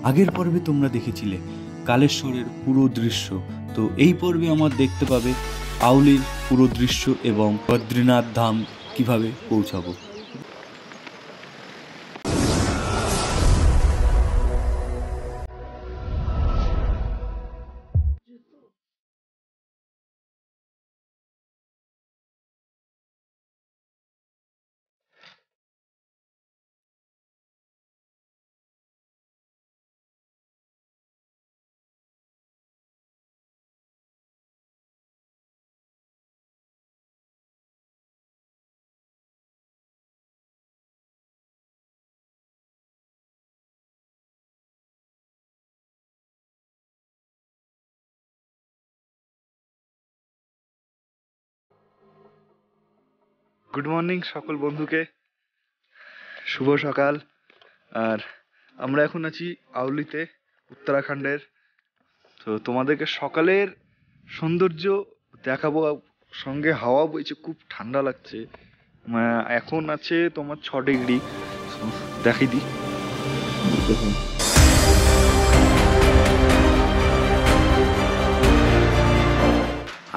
আগের পর্বে তোমরা দেখেছিলে কালেশ্বরের পুরো দৃশ্য, তো এই পর্বে আমার দেখতে পাবে আউলির পুরো দৃশ্য এবং বদ্রীনাথ ধাম কিভাবে পৌঁছাবো। গুড মর্নিং সকল বন্ধুকে, শুভ সকাল। আর আমরা এখন আছি আউলিতে, উত্তরাখণ্ডের। তো তোমাদেরকে সকালের সৌন্দর্য দেখাবো, সঙ্গে হাওয়া বইছে, খুব ঠান্ডা লাগছে। এখন আছে তোমার 6 ডিগ্রি। দেখাই দিই,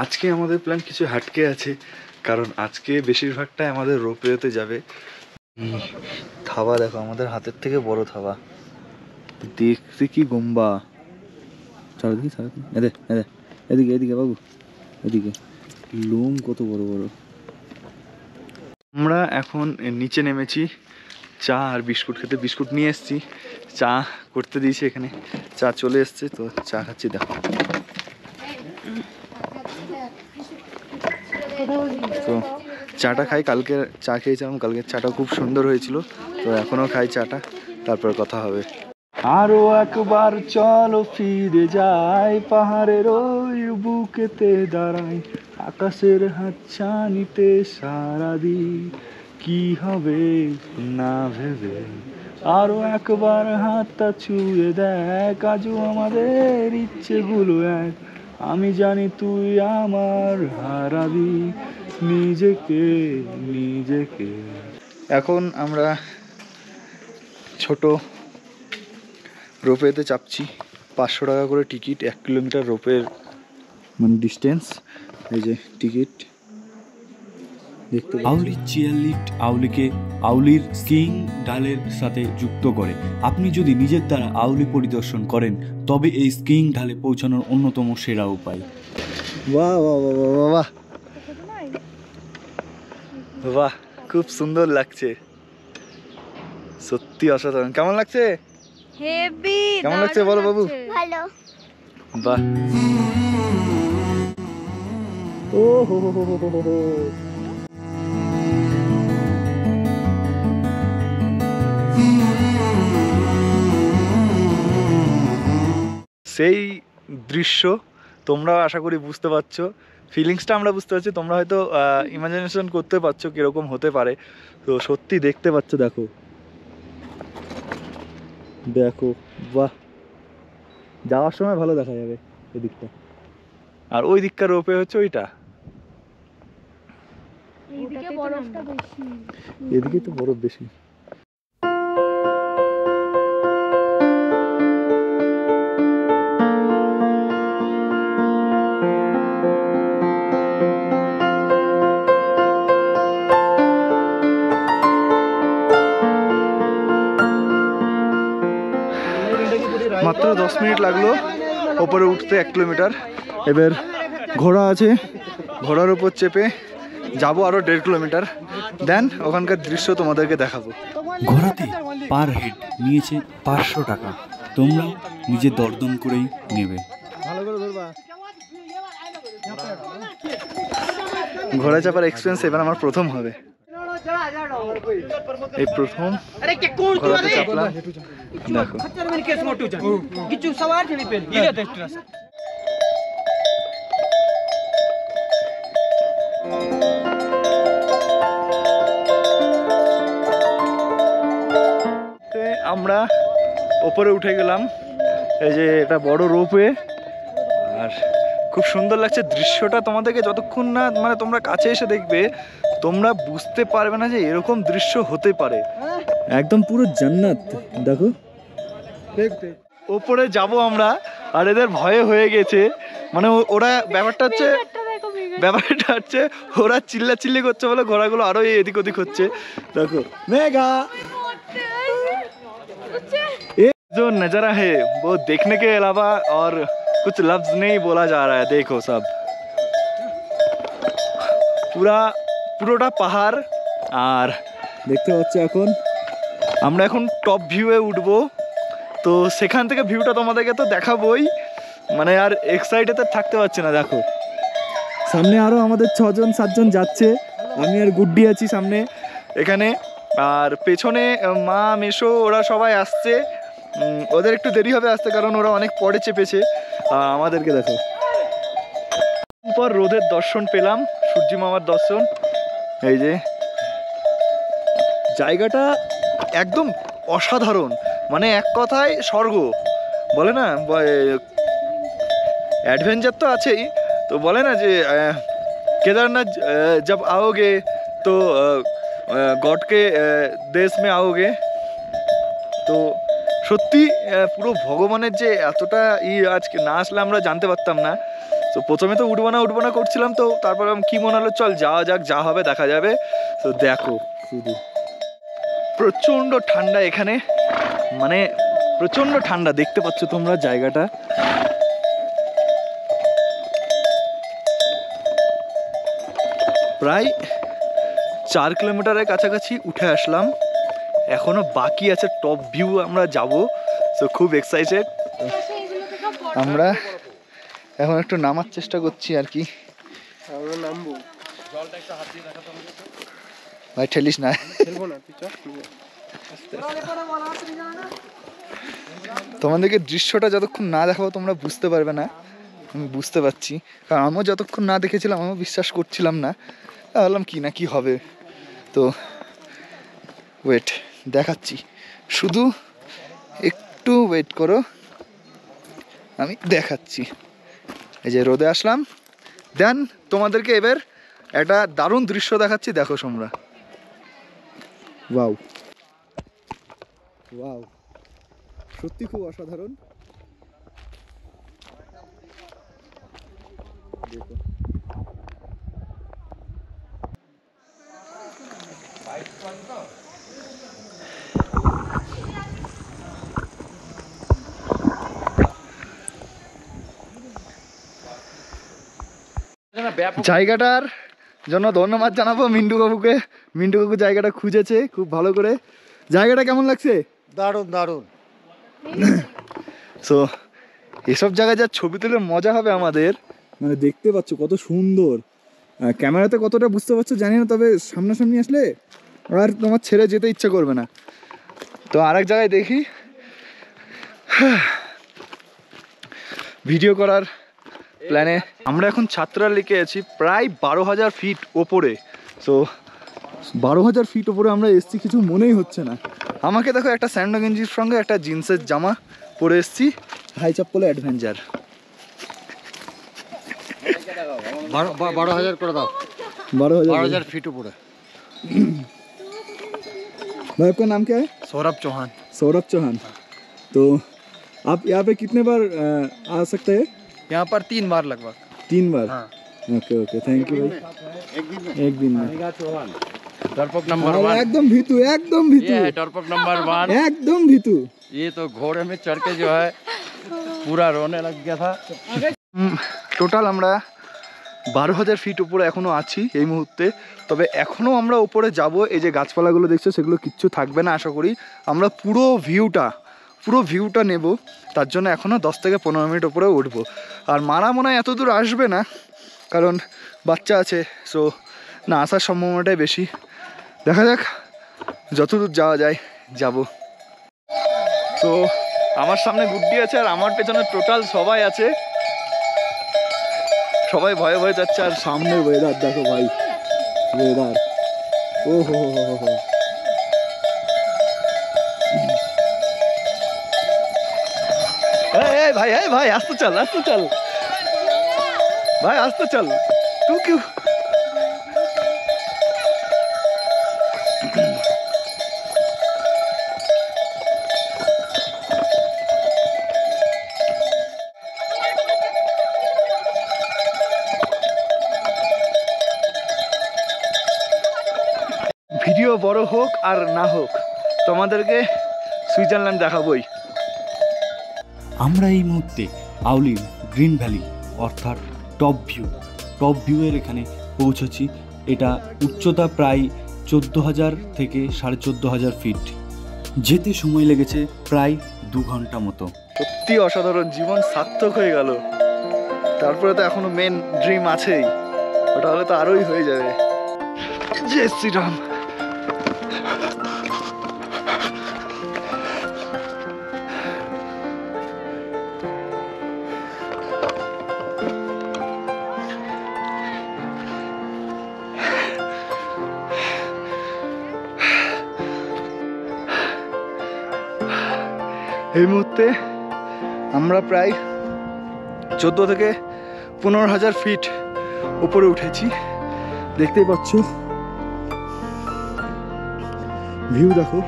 আজকে আমাদের প্ল্যান কিছু হাটকে আছে, কারণ আজকে বেশিরভাগটাই আমাদের রোপওয়েতে যাবে। থাবা দেখো, আমাদের হাতের থেকে বড় থাবা, দেখতে কি গম্বা। চারিদিকে এদিকে এদিকে বাবু, এদিকে লোম কত বড় বড়। আমরা এখন নিচে নেমেছি চা আর বিস্কুট খেতে। বিস্কুট নিয়ে এসেছি, চা করতে দিয়েছি এখানে, চা চলে এসছে, তো চা খাচ্ছি। দেখো, তো চাটা খাই। কালকে চা খেয়েছিলাম, কালকের চাটা খুব সুন্দর হয়েছিল, তো এখনো খাই চাটা, তারপর কথা হবে। আরো একবার চলো ফিরে যাই, পাহাড়ের ওই বুকেতে দাঁড়াই, আকাশের হাতছানিতে সারা দিই, কি হবে না ভেবে। আরো একবার হাতটা ছুঁয়ে দেখ, আজও আমাদের ইচ্ছেগুলো এক, আমি জানি তুই আমার হারাবি নিজেকে নিজেকে। এখন আমরা ছোট রোপওয়েতে চাপছি, 500 টাকা করে টিকিট, 1 কিলোমিটার রোপের মানে ডিস্টেন্স। এই যে টিকিট দেখতে। আউলির চেয়ার লিফট আউলিকে আউলির স্কিইং ঢালের সাথে যুক্ত করে। আপনি যদি নিজের দ্বারা আউলি পরিদর্শন করেন তবে এই স্কিইং ঢালে পৌঁছানোর অন্যতম সেরা উপায়। বাহ বাহ বাহ বাহ বাহ বাহ, খুব সুন্দর লাগছে, সত্যি অসাধারণ। কেমন লাগছে? হেভি। কেমন লাগছে বলো বাবু? ভালো। বাহ, ও হো হো হো হো হো। সেই দৃশ্য তোমরাও আশা করি বুঝতে পারছো, ফিলিংসটা আমরা বুঝতে পারছি, তোমরা হয়তো ইমাজিনেশন করতে পারছো কিরকম হতে পারে। তো সত্যি দেখতে পাচ্ছ, দেখো দেখো, বাহ, যাওয়ার সময় ভালো দেখা যাবে এদিকটা, আর ওই দিককার রোপে হচ্ছে ওইটা, এদিকে তো বরফ বেশি। মাত্র 10 মিনিট লাগলো ওপরে উঠতে, 1 কিলোমিটার। এবার ঘোড়া আছে, ঘোড়ার উপর চেপে যাবো আরো 1.5 কিলোমিটার, দেন ওখানকার দৃশ্য তোমাদেরকে দেখাবো। ঘোড়াতে পার হেড নিয়েছে 500 টাকা, তোমরা নিজে দরদম করেই নেবে। ঘোড়া চাপার এক্সপিরিয়েন্স এবার আমার প্রথম হবে, এই প্রথম ঘোড়াতে চাপলাম। দেখো আমরা ওপরে উঠে গেলাম, এই যে এটা বড় রোপওয়ে, আর খুব সুন্দর লাগছে দৃশ্যটা। তোমাদেরকে যতক্ষণ না মানে তোমরা কাছে এসে দেখবে, তোমরা বুঝতে পারবে না যে এরকম দৃশ্য হতে পারে। একদম পুরো জান্নাত। দেখো ওপরে যাব আমরা, আর এদের ভয়ে হয়ে গেছে, মানে ওরা ব্যাপারটা হচ্ছে ওরা চিল্লাচিল্লি করছে বলে ঘোড়াগুলো আরো এদিক ওদিক হচ্ছে। দেখো মেঘা ये जो नजारा है वो देखने के अलावा और कुछ लफ्ज नहीं बोला जा रहा है। देखो सब পুরোটা পাহাড়, আর দেখতে পাচ্ছ এখন আমরা এখন টপ ভিউয়ে উঠবো, তো সেখান থেকে ভিউটা তোমাদেরকে তো দেখাবোই, মানে আর এক্সাইটেড থাকতে পারছি না। দেখো সামনে আরো আমাদের 6-7 জন যাচ্ছে, আমি আর গুড্ডি আছি সামনে এখানে, আর পেছনে মা মেশো ওরা সবাই আসছে। ওদের একটু দেরি হবে আসতে, কারণ ওরা অনেক পরে চেপেছে। আমাদেরকে দেখো পর রোদের দর্শন পেলাম, সূর্যি মামার দর্শন। এই যে জায়গাটা একদম অসাধারণ, মানে এক কথায় স্বর্গ বলে না, অ্যাডভেঞ্চার তো আছেই, তো বলে না যে কেদারনাথ जब आओगे तो गॉड के देश में आओगे। তো সত্যি পুরো ভগবানের যে এতটা আজকে না আসলে আমরা জানতে পারতাম না। তো প্রথমে তো উঠবো না করছিলাম, তো তারপর কি মনে হলো চল যাওয়া যাক, যা হবে দেখা যাবে। তো দেখো শুধু প্রচণ্ড ঠান্ডা এখানে, মানে প্রচণ্ড ঠান্ডা, দেখতে পাচ্ছ তোমরা জায়গাটা। প্রায় 4 কিলোমিটারের কাছাকাছি উঠে আসলাম, এখনো বাকি আছে টপ ভিউ আমরা যাব। তো খুব এক্সাইটেড। আমরা এখন একটু নামার চেষ্টা করছি আর কি। ভাই ঠেলিস না, তোমাদেরকে দৃশ্যটা যতক্ষণ না দেখাবো তোমরা বুঝতে পারবে না। আমি বুঝতে পারছি, কারণ আমিও যতক্ষণ না দেখেছিলাম আমিও বিশ্বাস করছিলাম না, ভাবলাম কি না কি হবে। তো ওয়েট দেখাচ্ছি, শুধু একটু ওয়েট করো, আমি দেখাচ্ছি। এই যে রোদে আসলাম, দেন তোমাদেরকে এবার একটা দারুণ দৃশ্য দেখাচ্ছি, দেখো তোমরা। ওয়াও ওয়াও, সত্যি খুব অসাধারণ। দেখো জায়গাটার জন্য ধন্যবাদ জানাবো মিন্টু কাকুকে। মিন্টু কাকু জায়গাটা খুঁজেছে খুব ভালো করে। জায়গাটা কেমন লাগছে? দারুণ দারুণ। সো এসব জায়গায় যা ছবি তুলে মজা হবে আমাদের, মানে দেখতে পাচ্ছ কত সুন্দর। ক্যামেরাতে কতটা বুঝতে পারছো জানি না, তবে সামনাসামনি আসলে আর তোমার ছেড়ে যেতে ইচ্ছা করবে না। তো আরেক জায়গায় দেখি ভিডিও করার প্ল্যানে। আমরা এখন ছাত্রা লেকে আছি, প্রায় 12,000 ফিট ওপরে। সো 12,000 ফিট ওপরে আমরা এসছি, কিছু মনেই হচ্ছে না। আমাকে দেখো একটা স্যান্ডো গেঞ্জির সঙ্গে একটা জিন্সের জামা পরে এসছি, হাই চাপ্পলে অ্যাডভেঞ্চার। 12,000 করে দাও। 12,000 फीट ऊपर है। भाई आपका नाम क्या है? सौरभ चौहान। सौरभ चौहान। तो आप यहाँ पे कितने बार आ सकते हैं? यहाँ पर 3 बार लगभग। 3 बार? हाँ। ओके ओके, थैंक यू भाई। एक दिन में डरपोक नंबर 1 एकदम भीतू, एकदम भीतू। ये डरपोक नंबर 1 एकदम भीतू। ये तो घोड़े में चढ़ के जो है पूरा रोने लग गया था। টোটাল আমরা 12,000 ফিট উপরে এখনো আছি এই মুহূর্তে। তবে এখনো আমরা উপরে যাব। এই যে গাছপালাগুলো দেখছো সেগুলো কিচ্ছু থাকবে না আশা করি। আমরা পুরো ভিউটা নেব, তার জন্য এখনো 10 থেকে 15 মিনিট উপরে উঠবো। আর মারা মনে হয় এত দূর আসবে না, কারণ বাচ্চা আছে। সো না আসার সম্ভাবনাটাই বেশি। দেখা যাক যতদূর যাওয়া যায় যাব। তো আমার সামনে গুড্ডি আছে আর আমার পেছনে টোটাল সবাই আছে। সবাই ভয়ে ভয়ে যাচ্ছে। আর সামনে ওয়েদার দেখো ভাই, ওয়েদার ও হো হো হো হো। ভাই ভাই আস্তে চল ভাই, আস্তে চল। তুই কি বড় হোক আর না হোক, তোমাদেরকে সুইজারল্যান্ড দেখাবোই। আমরা এই মুহূর্তে আউলির গ্রিন ভ্যালি অর্থাৎ টপ ভিউয়ের এখানে পৌঁছেছি। এটা উচ্চতা প্রায় 14,000 থেকে 14,500 ফিট। যেতে সময় লেগেছে প্রায় 2 ঘন্টা মতো। সত্যি অসাধারণ, জীবন সার্থক হয়ে গেল। তারপরে তো এখনো মেন ড্রিম আছেই, ওটা হলে তো আরোই হয়ে যাবে। জয় শ্রীরাম। এই মুহূর্তে আমরা প্রায় 14 থেকে 15,000 ফিট উপরে উঠেছি। দেখতেই পাচ্ছ, ভিউ দেখো।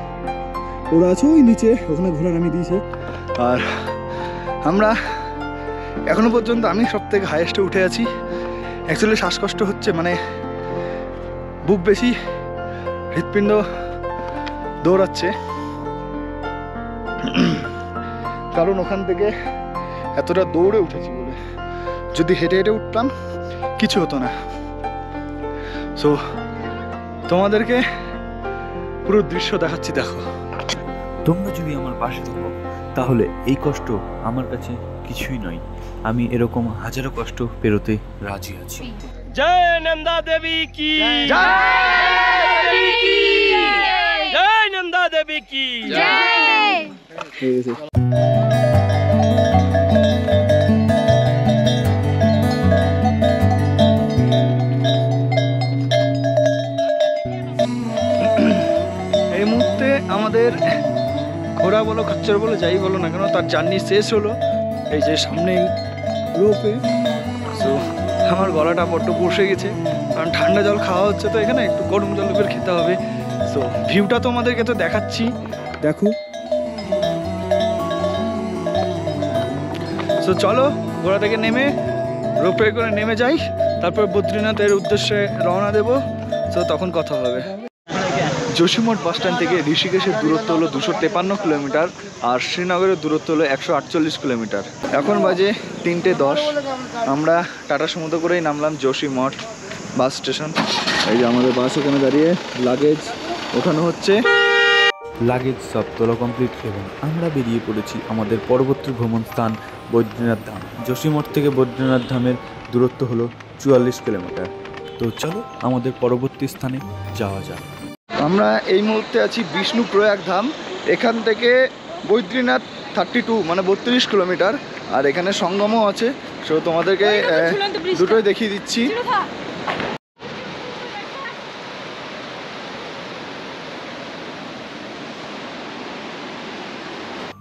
ওরা আছে ওই নিচে, ওখানে ঘোড়া নামিয়ে দিয়েছে। আর আমরা এখনো পর্যন্ত আমি সব থেকে হাইয়েস্টে উঠে আছি। অ্যাকচুয়ালি শ্বাসকষ্ট হচ্ছে, মানে বুক বেশি, হৃৎপিণ্ড দৌড়াচ্ছে, কারণ ওখান থেকে এতটা দৌড়ে উঠেছি বলে। যদি হেঁটে হেঁটে উঠতাম কিছু হতো না। সো তোমাদেরকে পুরো দৃশ্য দেখাচ্ছি, দেখো। তোমরা যদি আমার পাশে থাকো তাহলে এই কষ্ট আমার কাছে কিছুই নয়। আমি এরকম হাজারো কষ্ট পেরোতে রাজি আছি। জয় নন্দা দেবী কি জয়, জয় নন্দা দেবী কি হয়ে গেছে। এই মুহূর্তে আমাদের ঘোড়া বলো, খচ্চর বলো, যাই বলো না কেন, তার জার্নি শেষ হলো। এই যে সামনেই রোপে। সো আমার গলাটা বড্ড বসে গেছে, কারণ ঠান্ডা জল খাওয়া হচ্ছে, তো এখানে একটু গরম জল করে খেতে হবে। সো ভিউটা তোমাদেরকে তো দেখাচ্ছি, দেখো। সো চলো ঘোড়া থেকে নেমে রোপে করে নেমে যাই, তারপর বদ্রীনাথের উদ্দেশ্যে রওনা দেব। সো তখন কথা হবে। যোশীমঠ বাসস্ট্যান্ড থেকে ঋষিকেশের দূরত্ব হলো 253 কিলোমিটার, আর শ্রীনগরের দূরত্ব হলো 148 কিলোমিটার। এখন বাজে 3:10। আমরা টাটা সমুদ্র করেই নামলাম যোশীমঠ বাস স্টেশন। এই যে আমাদের বাস এখানে দাঁড়িয়ে, লাগেজ ওখানে হচ্ছে। লাগেজ সব তোলা কমপ্লিট এবং আমরা বেরিয়ে পড়েছি আমাদের পরবর্তী ভ্রমণ স্থান বদ্রীনাথ ধাম। যোশীমঠ থেকে বদ্রীনাথ ধামের দূরত্ব হলো 44 কিলোমিটার। তো চলো আমাদের পরবর্তী স্থানে যাওয়া যাক। আমরা এই মুহূর্তে আছি বিষ্ণু প্রয়াগ ধাম। এখান থেকে বদ্রীনাথ 32 মানে 32 কিলোমিটার, আর এখানে সঙ্গমও আছে। সো তোমাদেরকে দুটোই দেখিয়ে দিচ্ছি।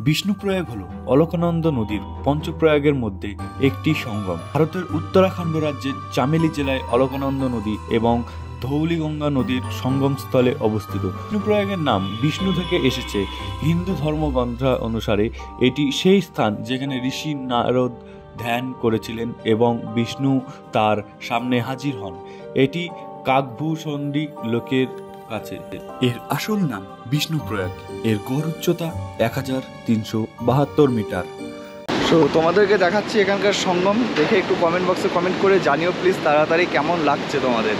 বিষ্ণুপ্রয়াগ হলো অলকানন্দ নদীর পঞ্চপ্রয়াগের মধ্যে একটি সঙ্গম। ভারতের উত্তরাখণ্ড রাজ্যের চামেলি জেলায় অলকানন্দ নদী এবং ধৌলিগঙ্গা নদীর সঙ্গমস্থলে অবস্থিত। বিষ্ণুপ্রয়াগের নাম বিষ্ণু থেকে এসেছে। হিন্দু ধর্মগ্রন্থ অনুসারে এটি সেই স্থান যেখানে ঋষি নারদ ধ্যান করেছিলেন এবং বিষ্ণু তার সামনে হাজির হন। এটি কাকভূষণ্ডী লোকের কাছে। এর আসল নাম বিষ্ণুপ্রয়াগ। এর গড় উচ্চতা 1372 মিটার। সো তোমাদেরকে দেখাচ্ছি এখানকার সঙ্গম। দেখে একটু কমেন্ট বক্সে কমেন্ট করে জানিও প্লিজ তাড়াতাড়ি কেমন লাগছে তোমাদের।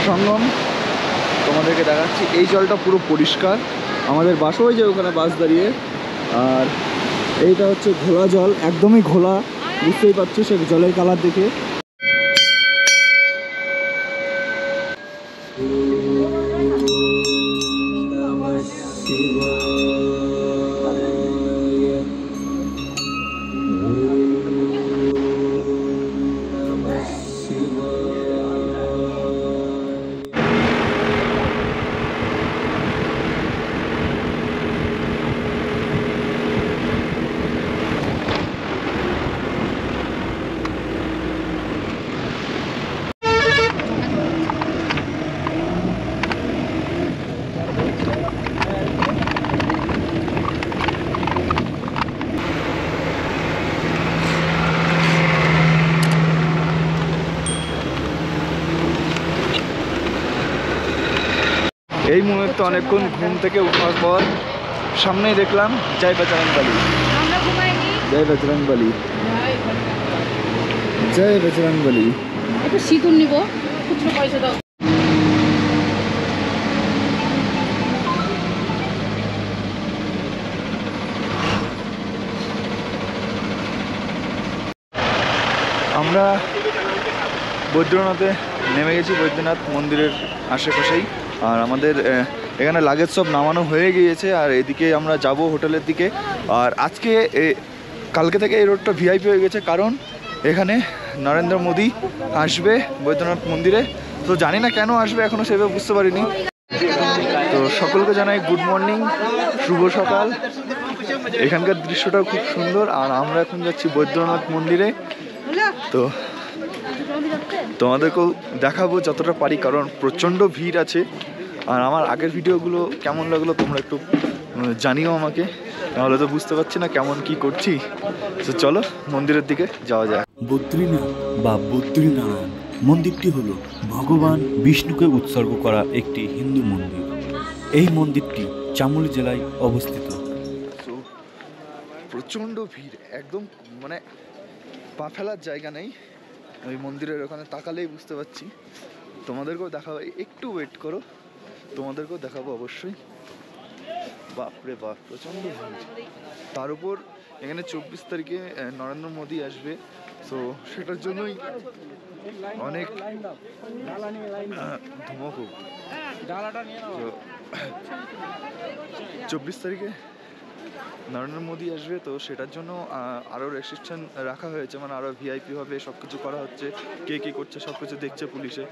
সঙ্গম তোমাদেরকে দেখাচ্ছি। এই জলটা পুরো পরিষ্কার। আমাদের বাসও ওই যে ওখানে বাস দাঁড়িয়ে। আর এইটা হচ্ছে ঘোলা জল, একদমই ঘোলা, বুঝতেই পারছো সে জলের কালার দেখে। এই মুহূর্তে অনেকক্ষণ ঘুম থেকে ওঠার পর সামনেই দেখলাম জয় বজরং বলি, জয় বজরং বলি, জয় বজরং বলি। একটু সিঁদুর নিব, খুচরো পয়সা দাও। আমরা বৈদ্যনাথে নেমে গেছি, বৈদ্যনাথ মন্দিরের আশেপাশেই। আর আমাদের এখানে লাগেজ সব নামানো হয়ে গিয়েছে, আর এদিকে আমরা যাব হোটেলের দিকে। আর আজকে কালকে থেকে এই রোডটা ভিআইপি হয়ে গেছে, কারণ এখানে নরেন্দ্র মোদী আসবে বৈদ্যনাথ মন্দিরে। তো জানি না কেন আসবে, এখনও সেভাবে বুঝতে পারিনি। তো সকলকে জানাই গুড মর্নিং, শুভ সকাল। এখানকার দৃশ্যটাও খুব সুন্দর। আর আমরা এখন যাচ্ছি বৈদ্যনাথ মন্দিরে। তো তোমাদেরকেও দেখাবো যতটা পারি, কারণ প্রচণ্ড ভিড় আছে। আর আমার আগের ভিডিওগুলো কেমন লাগলো তোমরা একটু জানিও আমাকে, নাহলে তো বুঝতে পারছি না কেমন কি করছি। তো চলো মন্দিরের দিকে যাওয়া যায়। বদ্রীনাথ বা বদ্রীনারায়ণ মন্দিরটি হলো ভগবান বিষ্ণুকে উৎসর্গ করা একটি হিন্দু মন্দির। এই মন্দিরটি চামোলি জেলায় অবস্থিত। তো প্রচণ্ড ভিড়, একদম মানে পা ফেলার জায়গা নেই। ওই মন্দিরের ওখানে তাকালেই বুঝতে পারছি। তোমাদেরকেও দেখাবো, একটু ওয়েট করো, তোমাদেরকেও দেখাবো অবশ্যই। বাপরে বাপ, প্রচণ্ড ভিড়। তার উপর এখানে 24 তারিখে নরেন্দ্র মোদী আসবে, তো সেটার জন্যই অনেক ধুমকুম। 24 তারিখে নরেন্দ্র মোদী আসবে, তো সেটার জন্য আরও রেস্ট্রিকশন রাখা হয়েছে, মানে আরও ভিআইপি হবে, সব কিছু করা হচ্ছে। কে কী করছে সব কিছু দেখছে পুলিশে।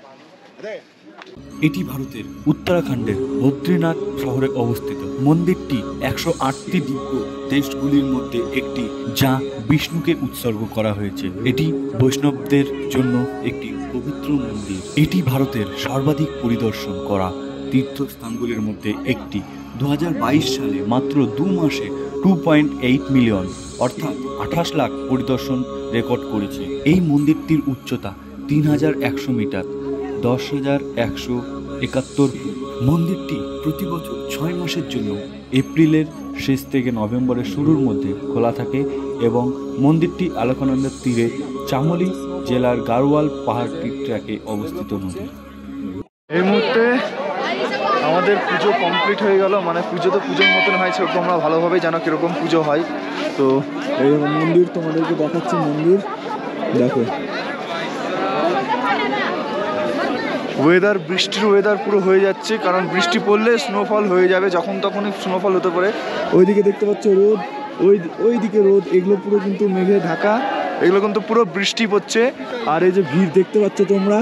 এটি ভারতের উত্তরাখণ্ডের বদ্রীনাথ শহরে অবস্থিত। মন্দিরটি 108টি দিব্য দেশগুলির মধ্যে একটি, যা বিষ্ণুকে উৎসর্গ করা হয়েছে। এটি বৈষ্ণবদের জন্য একটি পবিত্র মন্দির। এটি ভারতের সর্বাধিক পরিদর্শন করা তীর্থস্থানগুলির মধ্যে একটি। 2022 সালে মাত্র 2 মাসে 2.8 মিলিয়ন অর্থাৎ 28 লাখ পরিদর্শন রেকর্ড করেছে। এই মন্দিরটির উচ্চতা 3100 মিটার, 10,171 ফুট। মন্দিরটি প্রতি বছর 6 মাসের জন্য এপ্রিলের শেষ থেকে নভেম্বরের শুরুর মধ্যে খোলা থাকে এবং মন্দিরটি আলোকানন্দের তীরে চামোলি জেলার গাড়োয়াল পাহাড়টি ট্র্যাকে অবস্থিত নদী। এই মুহূর্তে আমাদের পুজো কমপ্লিট হয়ে গেল, মানে পুজো তো পুজোর মতন হয়েছে, তোমরা ভালোভাবেই জানো কীরকম পুজো হয়। তো এই মন্দির তোমাদেরকে দেখাচ্ছি, মন্দির দেখো। ওয়েদার, বৃষ্টির ওয়েদার পুরো হয়ে যাচ্ছে, কারণ বৃষ্টি পড়লে স্নোফল হয়ে যাবে, যখন তখনই স্নোফল হতে পারে। ওইদিকে দেখতে পাচ্ছ রোদ, ওইদিকে রোদ, এগুলো পুরো কিন্তু মেঘে ঢাকা, এগুলো কিন্তু পুরো বৃষ্টি পড়ছে। আর এই যে ভিড় দেখতে পাচ্ছ তোমরা,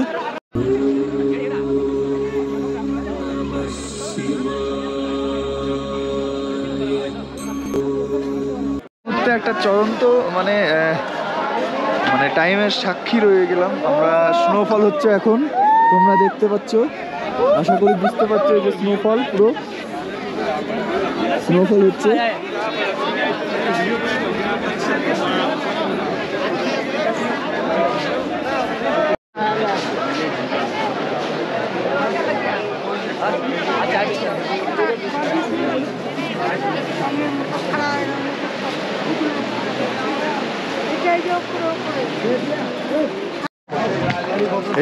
একটা চরন্ত মানে টাইমের সাক্ষী রয়ে গেলাম আমরা। স্নোফল হচ্ছে এখন, তোমরা দেখতে পাচ্ছ, আশা করি বুঝতে পারছো যে স্নোফল, পুরো স্নোফল হচ্ছে।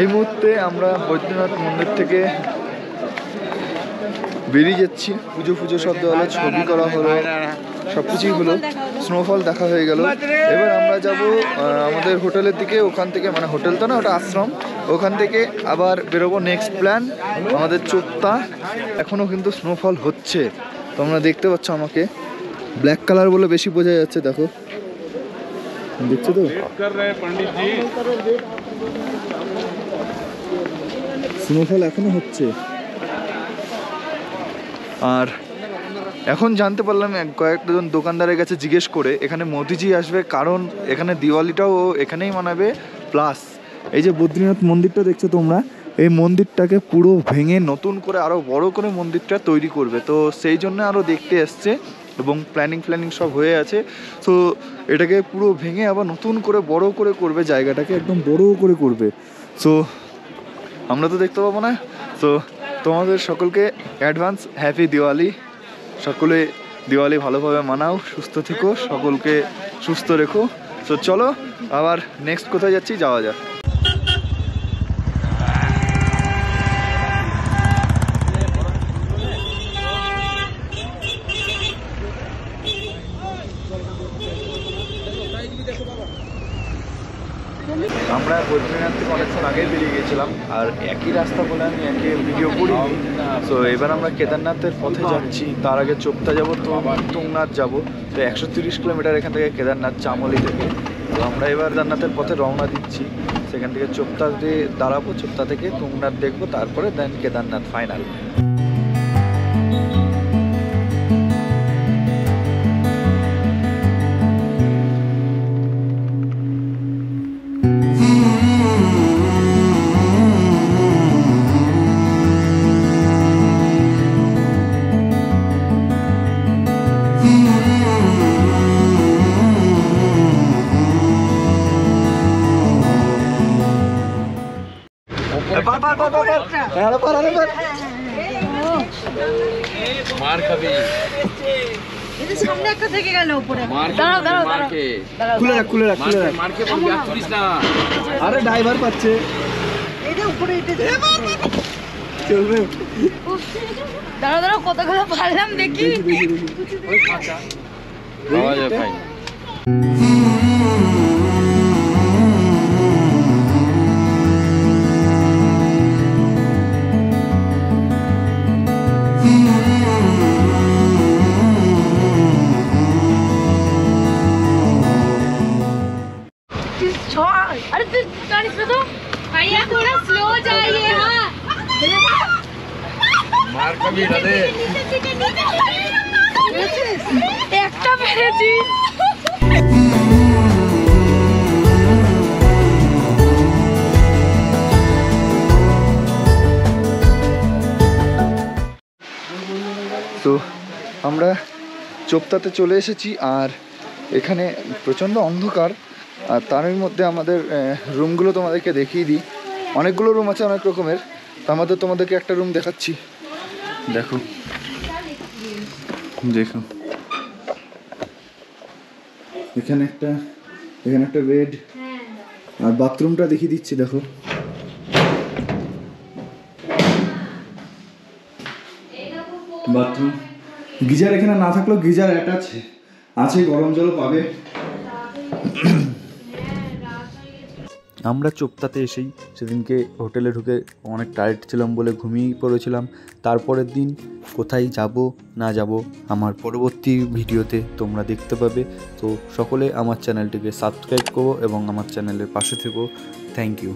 এই মুহূর্তে আমরা বৈদ্যনাথ মন্দির থেকে বেরিয়ে যাচ্ছি। পুজো সব দেওয়া হলো, ছবি করা হলো, সব কিছুই হলো, স্নোফল দেখা হয়ে গেল। এবার আমরা যাব আমাদের হোটেলের দিকে। ওখান থেকে, মানে হোটেল তো না, ওটা আশ্রম, ওখান থেকে আবার বেরোবো। নেক্সট প্ল্যান আমাদের চোপতা। এখনও কিন্তু স্নোফল হচ্ছে, তোমরা দেখতে পাচ্ছ আমাকে। ব্ল্যাক কালার বলে বেশি বোঝা যাচ্ছে, দেখো, দেখছো তো, স্নোফল এখনো হচ্ছে। আর এখন জানতে পারলাম কয়েকজন দোকানদারের কাছে জিজ্ঞেস করে, এখানে মোদিজি আসবে, কারণ এখানে দিওয়ালিটাও এখানেই মানাবে। প্লাস এই যে বদ্রীনাথ মন্দিরটা দেখছো তোমরা, এই মন্দিরটাকে পুরো ভেঙে নতুন করে আরও বড় করে মন্দিরটা তৈরি করবে। তো সেই জন্য আরও দেখতে এসছে এবং প্ল্যানিং সব হয়ে আছে। তো এটাকে পুরো ভেঙে আবার নতুন করে বড় করে করবে, জায়গাটাকে একদম বড় করে করবে। সো আমরা তো দেখতে পাবো না, তো তোমাদের সকলকে অ্যাডভান্স হ্যাপি দিওয়ালি। সকলে দিওয়ালি ভালোভাবে মানাও, সুস্থ থেকো, সকলকে সুস্থ রেখো। তো চলো আবার নেক্সট কোথায় যাচ্ছি যাওয়া যাক। আমরা বদ্রীনাথ থেকে অনেকক্ষণ আগেই বেরিয়ে গেছিলাম, আর একই রাস্তা বলে আমি একে ভিডিও করিনি। তো এবার আমরা কেদারনাথের পথে যাচ্ছি। তার আগে চোপতা যাবো, তো তুংনাথ যাবো। তো 130 কিলোমিটার এখান থেকে কেদারনাথ, চামলি থেকে। তো আমরা এবার কেদারনাথের পথে রওনা দিচ্ছি। সেখান থেকে চোপতাতে দাঁড়াবো, চোপতা থেকে তুংনাথ দেখবো, তারপরে দেন কেদারনাথ ফাইনাল। मार खाबी সামনে একটা থেকে গেল উপরে। मार দাঁড়াও দাঁড়াও मार দাঁড়াও के খুলে রাখ, খুলে রাখ, খুলে রাখ। मार के बोल गया पुलिस ना আরে ড্রাইভার পাচ্ছে, এটা উপরে এটা চলবে। দাঁড়াও দাঁড়াও কতগুলো পারলাম দেখি। आवाज है भाई अरे तू गाड़ी पे तो भैया थोड़ा स्लो जाइए। हाँ मार खाबी रे একটা পেরেছি। তো আমরা চোপতাতে চলে এসেছি, আর এখানে প্রচণ্ড অন্ধকার। আর তার মধ্যে আমাদের রুমগুলো তোমাদেরকে দেখিয়ে দিই। অনেকগুলো রুম আছে অনেক রকমের। তার মধ্যে তোমাদেরকে একটা রুম দেখাচ্ছি, দেখো দেখো এখানে একটা বেড, আর বাথরুমটা দেখিয়ে দিচ্ছি, দেখো। বাথরুম, গিজার এখানে না থাকলেও গিজার অ্যাটাচ আছে, গরম জলও পাবে। আমরা চোপতাতে এসেই সেদিনকে হোটেলে ঢুকে অনেক টায়ার্ড ছিলাম বলে ঘুমিয়ে পড়েছিলাম। তারপরের দিন কোথায় যাব না যাব আমার পরবর্তী ভিডিওতে তোমরা দেখতে পাবে। তো সকলে আমার চ্যানেলটিকে সাবস্ক্রাইব করো এবং আমার চ্যানেলের পাশে থেকো। Thank you.